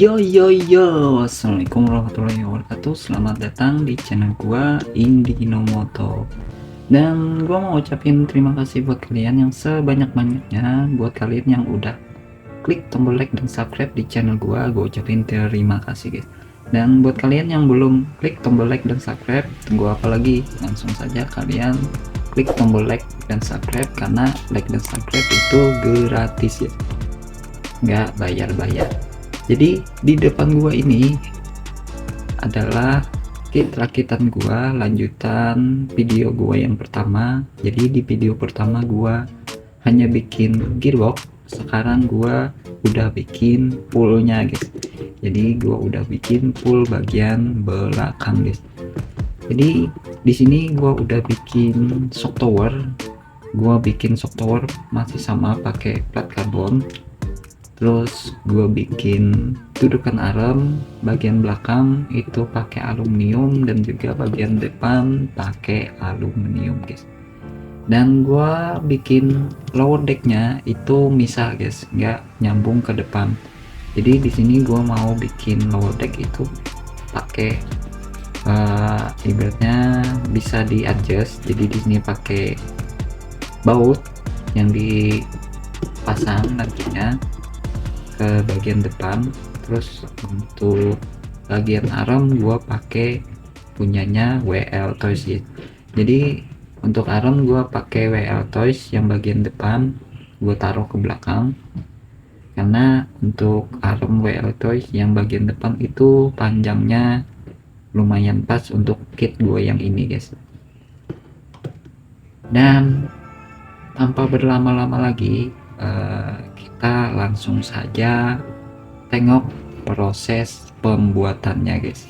Yo yo yo, assalamualaikum warahmatullahi wabarakatuh. Selamat datang di channel gua Indinomoto. Dan gua mau ucapin terima kasih buat kalian yang sebanyak-banyaknya, buat kalian yang udah klik tombol like dan subscribe di channel gua ucapin terima kasih guys. Dan buat kalian yang belum klik tombol like dan subscribe, tunggu apa lagi? Langsung saja kalian klik tombol like dan subscribe, karena like dan subscribe itu gratis ya, nggak bayar-bayar. Jadi di depan gua ini adalah kit rakitan gua, lanjutan video gua yang pertama. Jadi di video pertama gua hanya bikin gearbox, sekarang gua udah bikin fullnya guys. Jadi gua udah bikin full bagian belakang guys. Jadi di sini gua udah bikin shock tower. Gua bikin shock tower masih sama pakai plat karbon. Terus gue bikin dudukan arem, bagian belakang itu pakai aluminium dan juga bagian depan pakai aluminium guys. Dan gue bikin lower decknya itu misah guys, nggak nyambung ke depan. Jadi di sini gue mau bikin lower deck itu pakai ibaratnya bisa di adjust. Jadi di sini pakai baut yang dipasang nantinya ke bagian depan. Terus untuk bagian arm gua pakai punyanya WL Toys ya. Jadi untuk arm gua pakai WL Toys yang bagian depan gua taruh ke belakang, karena untuk arm WL Toys yang bagian depan itu panjangnya lumayan pas untuk kit gua yang ini guys. Dan tanpa berlama-lama lagi, kita langsung saja tengok proses pembuatannya guys.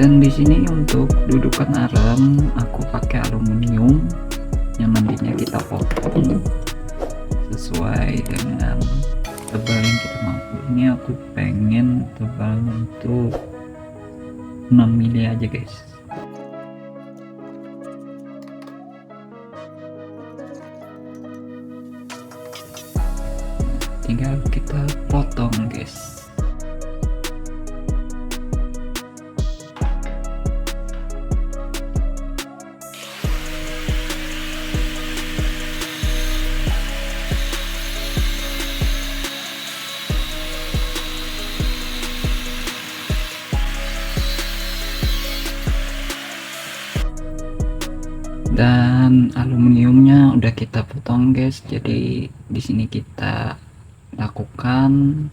Dan di sini untuk dudukan arang aku pakai aluminium yang nantinya kita potong sesuai dengan tebal yang kita mampu. Ini aku pengen tebalnya itu 6 mili aja guys. Tinggal kita potong guys. Dan aluminiumnya udah kita potong guys, jadi di sini kita lakukan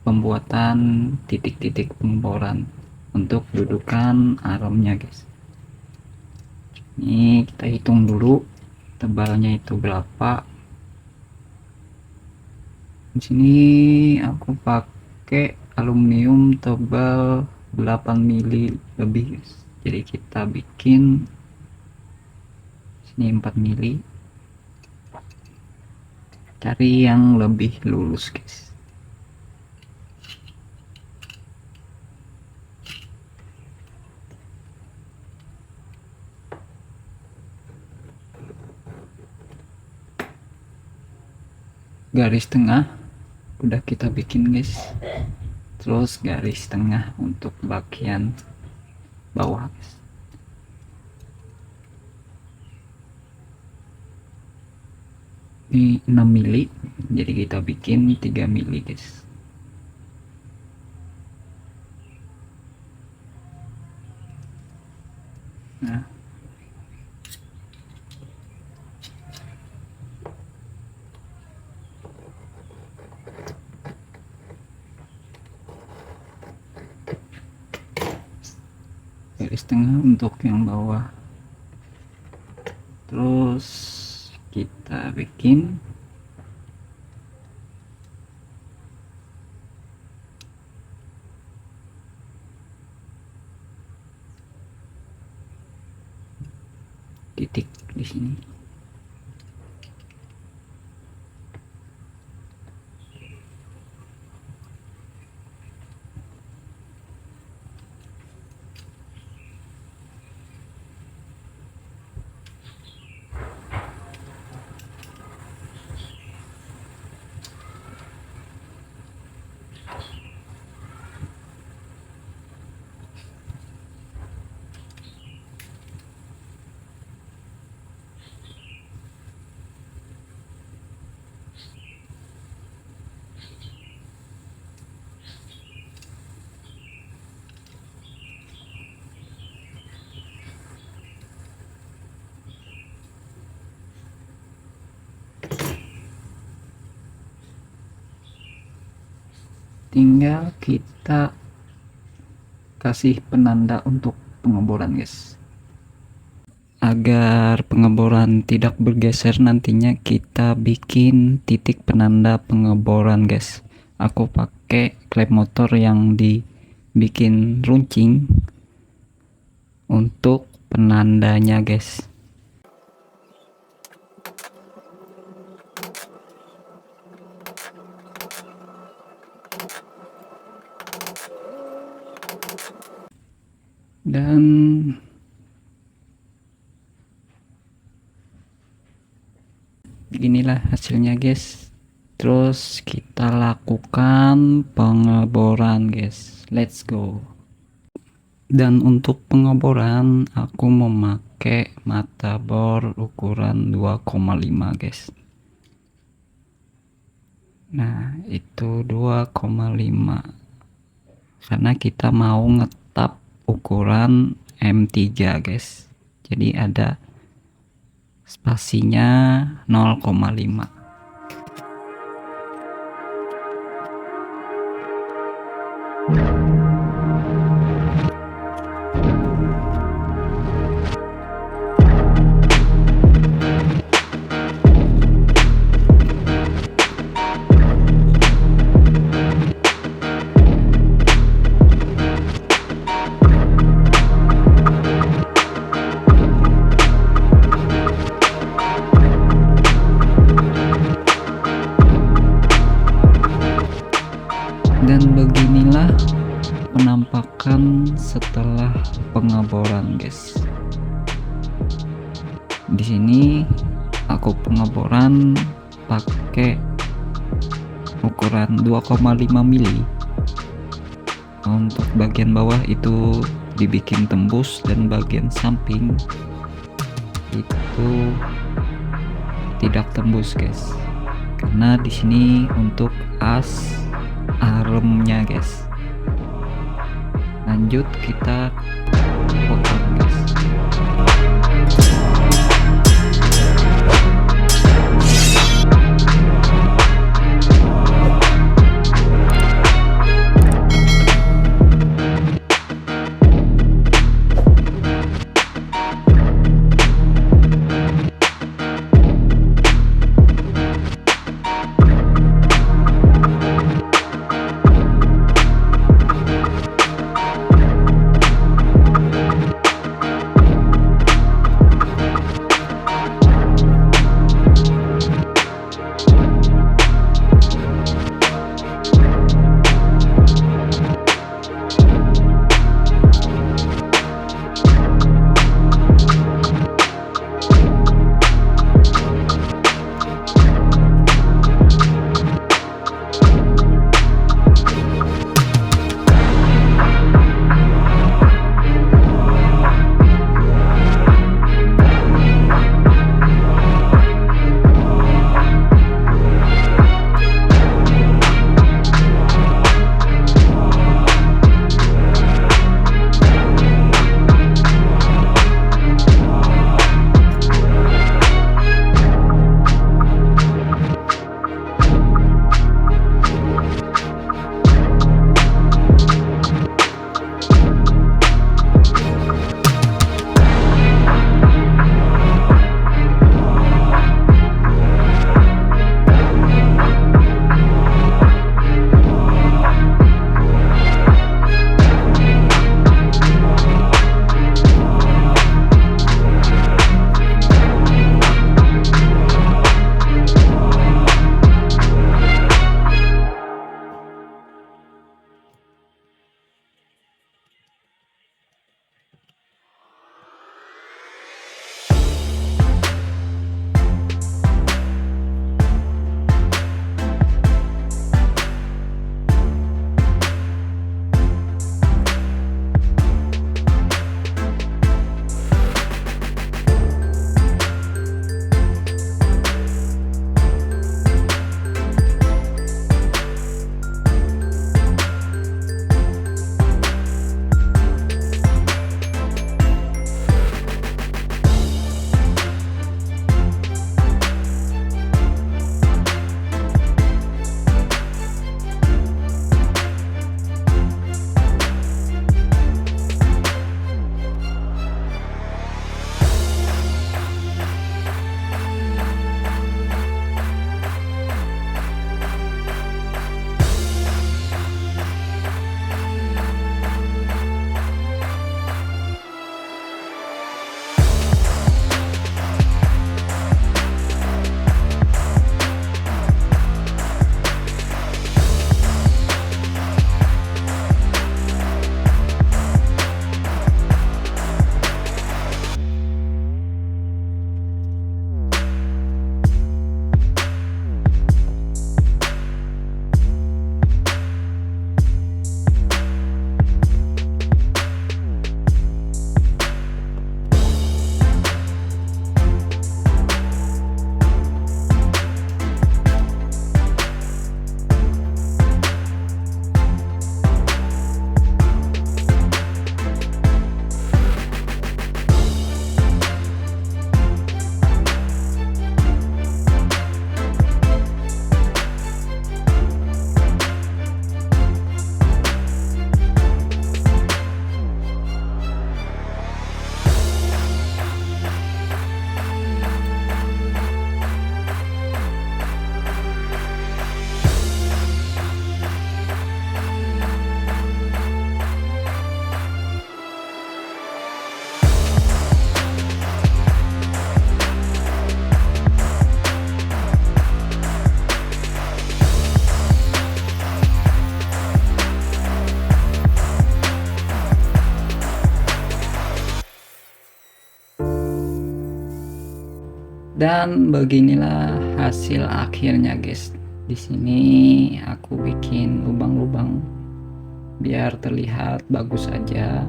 pembuatan titik-titik pengeboran untuk dudukan armnya guys. Ini kita hitung dulu tebalnya itu berapa. Di sini aku pakai aluminium tebal 8 mili lebih guys. Jadi kita bikin sini 4 mili, cari yang lebih lurus guys. Garis tengah udah kita bikin guys, terus garis tengah untuk bagian bawah guys. Ini 6 mili, jadi kita bikin 3 mili guys. Nah, garis tengah untuk yang bawah, terus kita bikin titik di sini. Tinggal kita kasih penanda untuk pengeboran guys. Agar pengeboran tidak bergeser, nantinya kita bikin titik penanda pengeboran guys. Aku pakai klep motor yang dibikin runcing untuk penandanya guys. Dan inilah hasilnya guys. Terus kita lakukan pengeboran guys, let's go. Dan untuk pengeboran aku memakai mata bor ukuran 2,5 guys. Nah itu 2,5 karena kita mau ngetap ukuran M3 guys, jadi ada spasinya 0,5. pengeboran guys. Di sini aku pengeboran pakai ukuran 2,5 mili. Untuk bagian bawah itu dibikin tembus dan bagian samping itu tidak tembus guys, karena di sini untuk as armnya guys. Lanjut kita potong guys. Dan beginilah hasil akhirnya guys. Di sini aku bikin lubang-lubang biar terlihat bagus aja.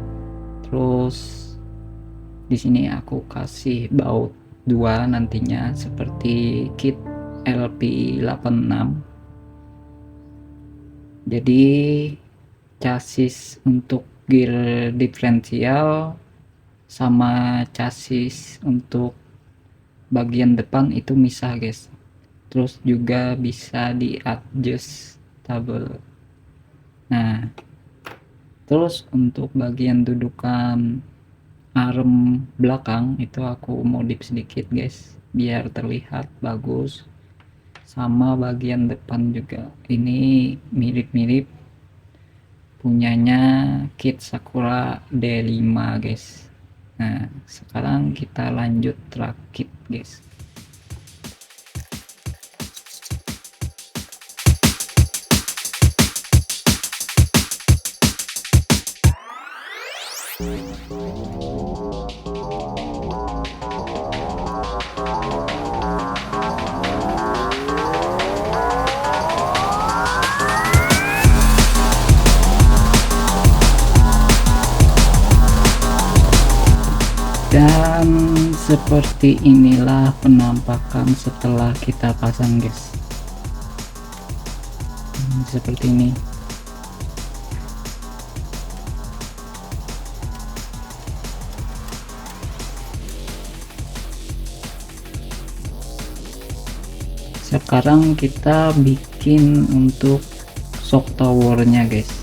Terus di sini aku kasih baut 2 nantinya seperti kit LP86. Jadi chassis untuk gear diferensial sama chassis untuk bagian depan itu misah guys. Terus juga bisa di adjustable. Nah, terus untuk bagian dudukan arm belakang itu aku modif sedikit guys biar terlihat bagus. Sama bagian depan juga ini mirip-mirip punyanya kit Sakura D5 guys. Nah, sekarang kita lanjut rakit guys. Dan seperti inilah penampakan setelah kita pasang guys. Seperti ini. Sekarang kita bikin untuk shock towernya guys.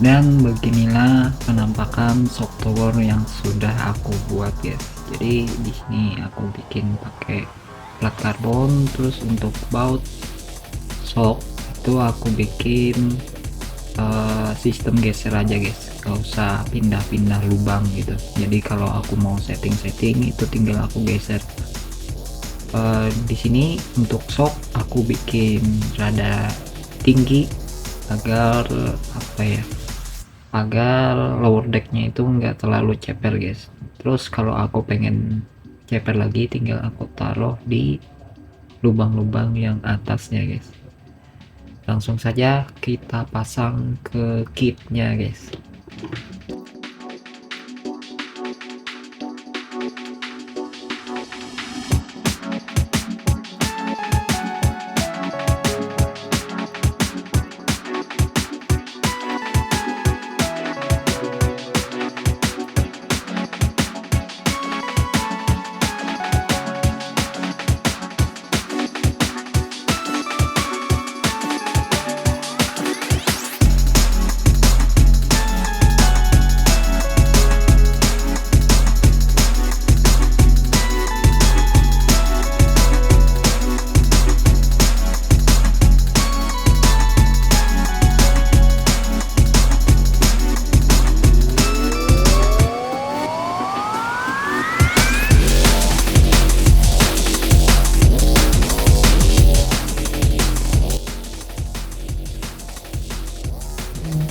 Dan beginilah penampakan shock tower yang sudah aku buat guys. Jadi di sini aku bikin pakai plat karbon, terus untuk baut shock itu aku bikin sistem geser aja guys, gak usah pindah-pindah lubang gitu. Jadi kalau aku mau setting-setting itu tinggal aku geser. Di sini untuk shock aku bikin rada tinggi agar apa ya, agar lower decknya itu enggak terlalu ceper guys. Terus kalau aku pengen ceper lagi tinggal aku taruh di lubang-lubang yang atasnya guys. Langsung saja kita pasang ke kitnya guys.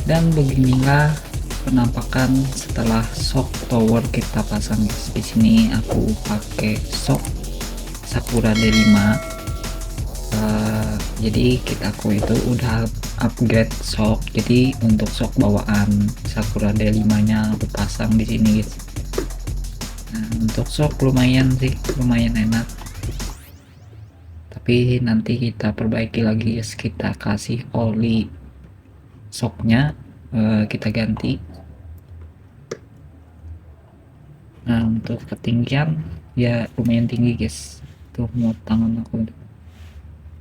Dan beginilah penampakan setelah shock tower kita pasang guys. Di sini aku pakai shock Sakura D5. Jadi kit aku itu udah upgrade shock. Jadi untuk shock bawaan Sakura D5 nya aku pasang di sini guys. Nah, untuk shock lumayan sih, lumayan enak. Tapi nanti kita perbaiki lagi guys, kita kasih oli shocknya, kita ganti. Nah untuk ketinggian ya lumayan tinggi guys, tuh muat tangan aku.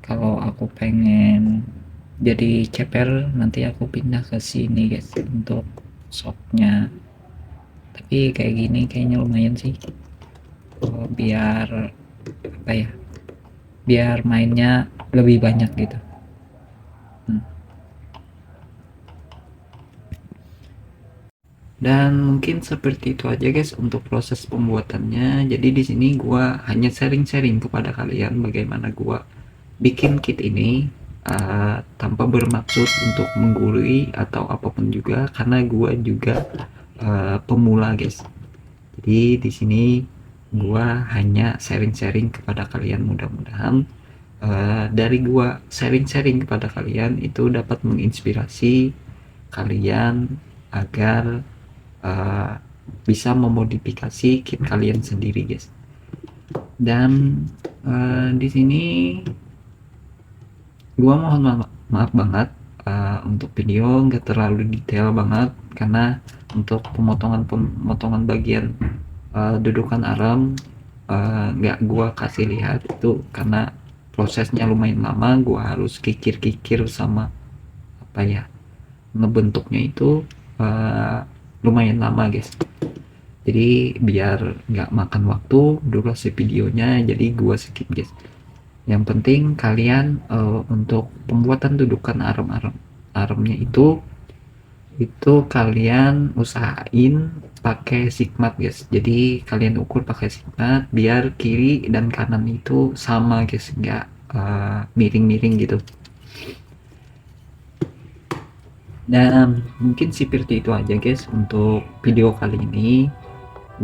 Kalau aku pengen jadi ceper nanti aku pindah ke sini guys untuk shocknya. Tapi kayak gini kayaknya lumayan sih, biar apa ya, biar mainnya lebih banyak gitu. Dan mungkin seperti itu aja guys untuk proses pembuatannya. Jadi di sini gua hanya sharing-sharing kepada kalian bagaimana gua bikin kit ini, tanpa bermaksud untuk menggurui atau apapun juga, karena gua juga pemula guys. Jadi di sini gua hanya sharing-sharing kepada kalian, mudah-mudahan dari gua sharing-sharing kepada kalian itu dapat menginspirasi kalian agar uh, bisa memodifikasi kit kalian sendiri guys. Dan di sini gua mohon maaf banget untuk video nggak terlalu detail banget, karena untuk pemotongan bagian dudukan arm nggak gua kasih lihat itu karena prosesnya lumayan lama. Gua harus kikir-kikir sama apa ya, ngebentuknya itu lumayan lama guys. Jadi biar nggak makan waktu durasi videonya, jadi gua skip guys. Yang penting kalian untuk pembuatan dudukan armnya itu kalian usahain pakai sigmat guys. Jadi kalian ukur pakai sigmat biar kiri dan kanan itu sama guys, nggak miring-miring gitu. Dan mungkin seperti itu aja guys untuk video kali ini.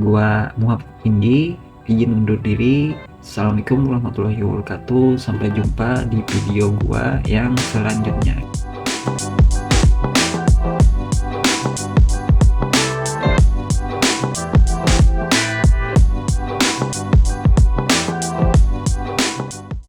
Gua Muhammad Indi izin undur diri. Assalamualaikum warahmatullahi wabarakatuh. Sampai jumpa di video gua yang selanjutnya.